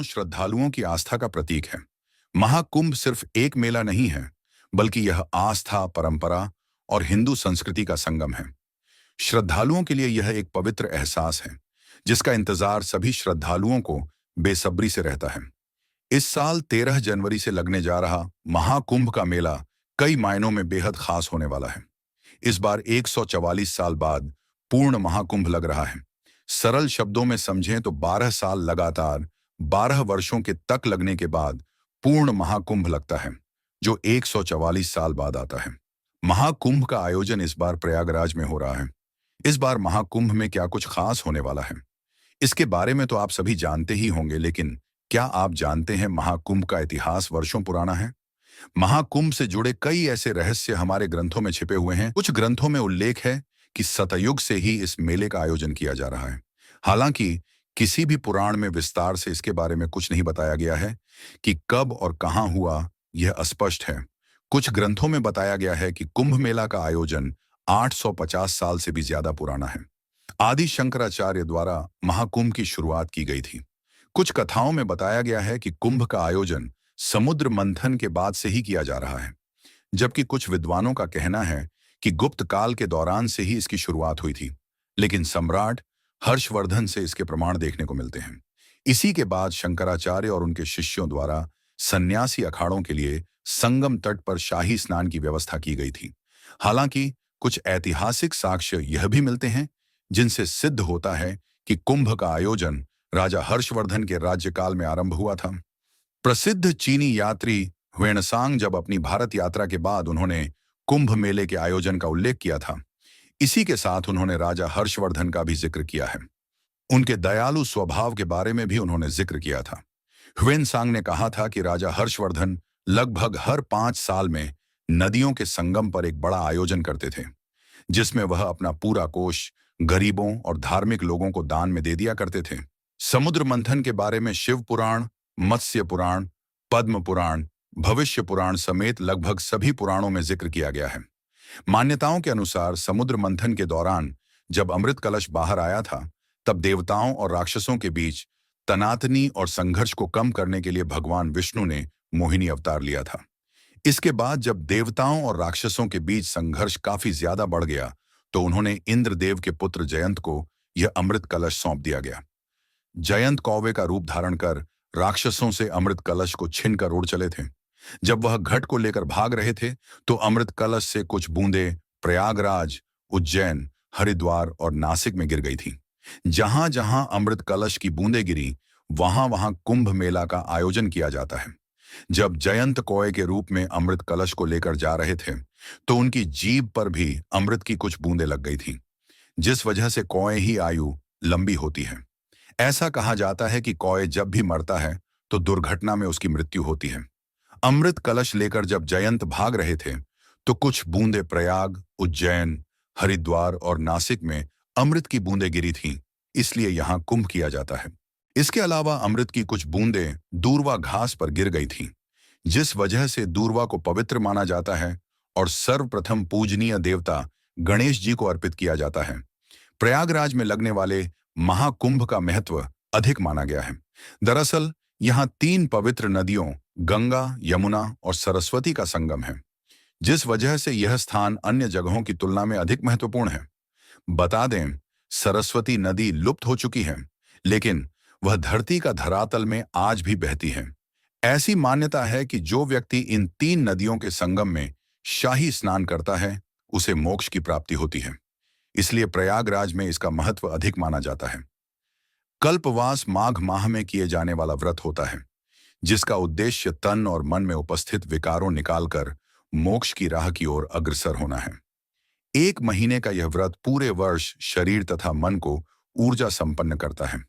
श्रद्धालुओं की आस्था का प्रतीक है। महाकुंभ सिर्फ एक मेला नहीं है, बल्कि यह आस्था, परंपरा और हिंदू संस्कृति का संगम है। श्रद्धालुओं के लिए यह एक पवित्र एहसास है, जिसका इंतजार सभी श्रद्धालुओं को बेसब्री से रहता है। इस साल 13 जनवरी से लगने जा रहा महाकुंभ का मेला कई मायनों में बेहद खास होने वाला है। इस बार 144 साल बाद पूर्ण महाकुंभ लग रहा है। सरल शब्दों में समझें तो 12 साल लगातार 12 वर्षों के तक लगने के बाद पूर्ण महाकुंभ लगता है, जो 144 साल बाद आता है। महाकुंभ का आयोजन इस बार प्रयागराज में हो रहा है। इस बार महाकुंभ में क्या कुछ खास होने वाला है, इसके बारे में तो आप सभी जानते ही होंगे, लेकिन क्या आप जानते हैं महाकुंभ का इतिहास वर्षों पुराना है? महाकुंभ से जुड़े कई ऐसे रहस्य हमारे ग्रंथों में छिपे हुए हैं। कुछ ग्रंथों में उल्लेख है कि सतयुग से ही इस मेले का आयोजन किया जा रहा है। हालांकि किसी भी पुराण में विस्तार से इसके बारे में कुछ नहीं बताया गया है कि कब और कहां हुआ, यह अस्पष्ट है। कुछ ग्रंथों में बताया गया है कि कुंभ मेला का आयोजन 850 साल से भी ज्यादा पुराना है। आदि शंकराचार्य द्वारा महाकुंभ की शुरुआत की गई थी। कुछ कथाओं में बताया गया है कि कुंभ का आयोजन समुद्र मंथन के बाद से ही किया जा रहा है, जबकि कुछ विद्वानों का कहना है कि गुप्त काल के दौरान से ही इसकी शुरुआत हुई थी, लेकिन सम्राट हर्षवर्धन से इसके प्रमाण देखने को मिलते हैं। इसी के बाद शंकराचार्य और उनके शिष्यों द्वारा सन्यासी अखाड़ों के लिए संगम तट पर शाही स्नान की व्यवस्था की गई थी। हालांकि कुछ ऐतिहासिक साक्ष्य यह भी मिलते हैं जिनसे सिद्ध होता है कि कुंभ का आयोजन राजा हर्षवर्धन के राज्यकाल में आरंभ हुआ था। प्रसिद्ध चीनी यात्री ह्वेनसांग जब अपनी भारत यात्रा के बाद उन्होंने कुंभ मेले के आयोजन का उल्लेख किया था। इसी के साथ उन्होंने राजा हर्षवर्धन का भी जिक्र किया है। उनके दयालु स्वभाव के बारे में भी उन्होंने जिक्र किया था। ह्वेनसांग ने कहा था कि राजा हर्षवर्धन लगभग हर 5 साल में नदियों के संगम पर एक बड़ा आयोजन करते थे, जिसमें वह अपना पूरा कोष गरीबों और धार्मिक लोगों को दान में दे दिया करते थे। समुद्र मंथन के बारे में शिव पुराण, मत्स्य पुराण, पद्म पुराण, भविष्य पुराण समेत लगभग सभी पुराणों में जिक्र किया गया है। मान्यताओं के अनुसार समुद्र मंथन के दौरान जब अमृत कलश बाहर आया था, तब देवताओं और राक्षसों के बीच तनातनी और संघर्ष को कम करने के लिए भगवान विष्णु ने मोहिनी अवतार लिया था। इसके बाद जब देवताओं और राक्षसों के बीच संघर्ष काफी ज्यादा बढ़ गया, तो उन्होंने इंद्रदेव के पुत्र जयंत को यह अमृत कलश सौंप दिया गया। जयंत कौवे का रूप धारण कर राक्षसों से अमृत कलश को छीनकर उड़ चले थे। जब वह घट को लेकर भाग रहे थे, तो अमृत कलश से कुछ बूंदें प्रयागराज, उज्जैन, हरिद्वार और नासिक में गिर गई थी। जहां जहां अमृत कलश की बूंदें गिरी, वहां वहां कुंभ मेला का आयोजन किया जाता है। जब जयंत कौवे के रूप में अमृत कलश को लेकर जा रहे थे, तो उनकी जीभ पर भी अमृत की कुछ बूंदें लग गई थी, जिस वजह से कौवे ही आयु लंबी होती है। ऐसा कहा जाता है कि कौवे जब भी मरता है तो दुर्घटना में उसकी मृत्यु होती है। अमृत कलश लेकर जब जयंत भाग रहे थे, तो कुछ बूंदें प्रयाग, उज्जैन, हरिद्वार और नासिक में अमृत की बूंदें गिरी थीं, इसलिए यहां कुंभ किया जाता है। इसके अलावा अमृत की कुछ बूंदें दूर्वा घास पर गिर गई थीं, जिस वजह से दूर्वा को पवित्र माना जाता है और सर्वप्रथम पूजनीय देवता गणेश जी को अर्पित किया जाता है। प्रयागराज में लगने वाले महाकुंभ का महत्व अधिक माना गया है। दरअसल यहाँ 3 पवित्र नदियों गंगा, यमुना और सरस्वती का संगम है, जिस वजह से यह स्थान अन्य जगहों की तुलना में अधिक महत्वपूर्ण है। बता दें, सरस्वती नदी लुप्त हो चुकी है, लेकिन वह धरती का धरातल में आज भी बहती है। ऐसी मान्यता है कि जो व्यक्ति इन 3 नदियों के संगम में शाही स्नान करता है, उसे मोक्ष की प्राप्ति होती है। इसलिए प्रयागराज में इसका महत्व अधिक माना जाता है। कल्पवास माघ माह में किए जाने वाला व्रत होता है, जिसका उद्देश्य तन और मन में उपस्थित विकारों निकालकर मोक्ष की राह की ओर अग्रसर होना है। 1 महीने का यह व्रत पूरे वर्ष शरीर तथा मन को ऊर्जा संपन्न करता है।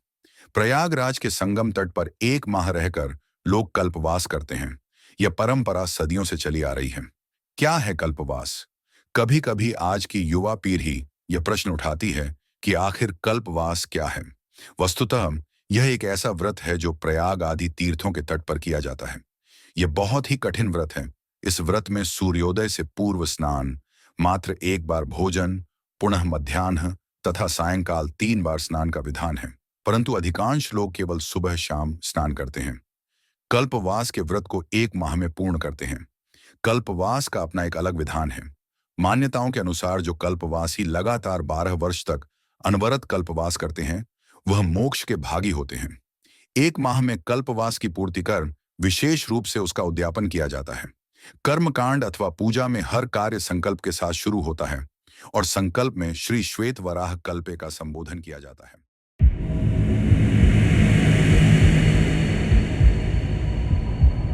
प्रयागराज के संगम तट पर 1 माह रहकर लोग कल्पवास करते हैं। यह परंपरा सदियों से चली आ रही है। क्या है कल्पवास? कभी कभी आज की युवा पीढ़ी यह प्रश्न उठाती है कि आखिर कल्पवास क्या है। वस्तुतः यह एक ऐसा व्रत है जो प्रयाग आदि तीर्थों के तट पर किया जाता है। यह बहुत ही कठिन व्रत है। इस व्रत में सूर्योदय से पूर्व स्नान, मात्र 1 बार भोजन, पुनः मध्याह्न तथा सायंकाल 3 बार स्नान का विधान है। परंतु अधिकांश लोग केवल सुबह शाम स्नान करते हैं। कल्पवास के व्रत को 1 माह में पूर्ण करते हैं। कल्पवास का अपना एक अलग विधान है। मान्यताओं के अनुसार जो कल्पवासी लगातार 12 वर्ष तक अनवरत कल्पवास करते हैं, वह मोक्ष के भागी होते हैं। 1 माह में कल्पवास की पूर्ति कर विशेष रूप से उसका उद्यापन किया जाता है। कर्मकांड अथवा पूजा में हर कार्य संकल्प के साथ शुरू होता है और संकल्प में श्री श्वेत वराह कल्पे का संबोधन किया जाता है।